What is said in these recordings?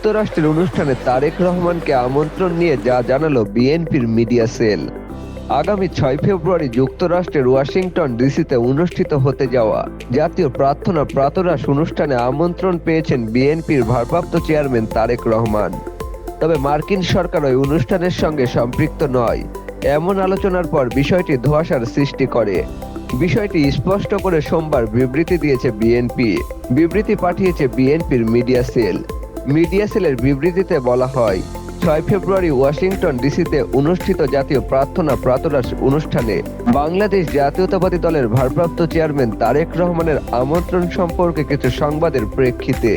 যুক্তরাষ্ট্রের অনুষ্ঠানে তারেক রহমানকে আমন্ত্রণ নিয়ে যা জানালো বিএনপির মিডিয়া সেল। আগামী ৬ ফেব্রুয়ারি যুক্তরাষ্ট্রের ওয়াশিংটন ডিসিতে অনুষ্ঠিত হতে যাওয়া জাতীয় প্রার্থনা প্রাতরাশ অনুষ্ঠানে আমন্ত্রণ পেয়েছেন বিএনপির ভারপ্রাপ্ত চেয়ারম্যান তারেক রহমান। তবে মার্কিন সরকার ওই অনুষ্ঠানের সঙ্গে সম্পৃক্ত নয় এমন আলোচনার পর বিষয়টি ধোঁয়াশার সৃষ্টি করে। বিষয়টি স্পষ্ট করে সোমবার বিবৃতি দিয়েছে বিএনপি। বিবৃতি পাঠিয়েছে বিএনপির মিডিয়া সেল। মিডিয়া সেলের বিবৃতিতে বলা হয়, ৬ ফেব্রুয়ারি ওয়াশিংটন ডিসিতে অনুষ্ঠিত জাতীয় প্রার্থনা প্রাতরাশ অনুষ্ঠানে বাংলাদেশ জাতীয়তাবাদী দলের ভারপ্রাপ্ত চেয়ারম্যান তারেক রহমানের আমন্ত্রণ সম্পর্কে কিছু সংবাদের প্রেক্ষিতে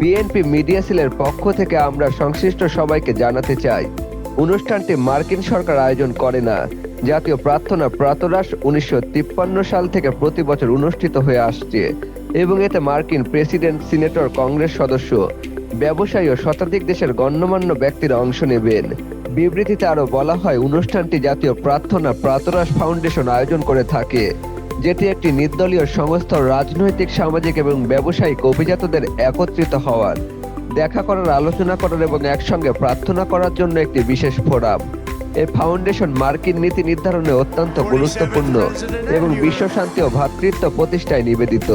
বিএনপি মিডিয়া সেলের পক্ষ থেকে আমরা সংশ্লিষ্ট সবাইকে জানাতে চাই, অনুষ্ঠানটি মার্কিন সরকার আয়োজন করে না। জাতীয় প্রার্থনা প্রাতরাশ ১৯৫৩ সাল থেকে প্রতি বছর অনুষ্ঠিত হয়ে আসছে এবং এতে মার্কিন প্রেসিডেন্ট, সিনেটর, কংগ্রেস সদস্য, ব্যবসায়ী ও শতাধিক দেশের গণ্যমান্য ব্যক্তিরা অংশ নেবেন। বিবৃতিতে আরও বলা হয়, অনুষ্ঠানটি জাতীয় প্রার্থনা প্রাতরাশ ফাউন্ডেশন আয়োজন করে থাকে, যেটি একটি নির্দলীয় সংস্থা রাজনৈতিক, সামাজিক এবং ব্যবসায়িক অভিজাতদের একত্রিত হওয়ার, দেখা করার, আলোচনা করার এবং একসঙ্গে প্রার্থনা করার জন্য একটি বিশেষ ফোরাম। এই ফাউন্ডেশন মার্কিন নীতি নির্ধারণে অত্যন্ত গুরুত্বপূর্ণ এবং বিশ্বশান্তি ও ভ্রাতৃত্ব প্রতিষ্ঠায় নিবেদিত।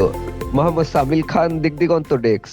মোহাম্মদ সামিল খান, দিগদিগন্ত ডেস্ক।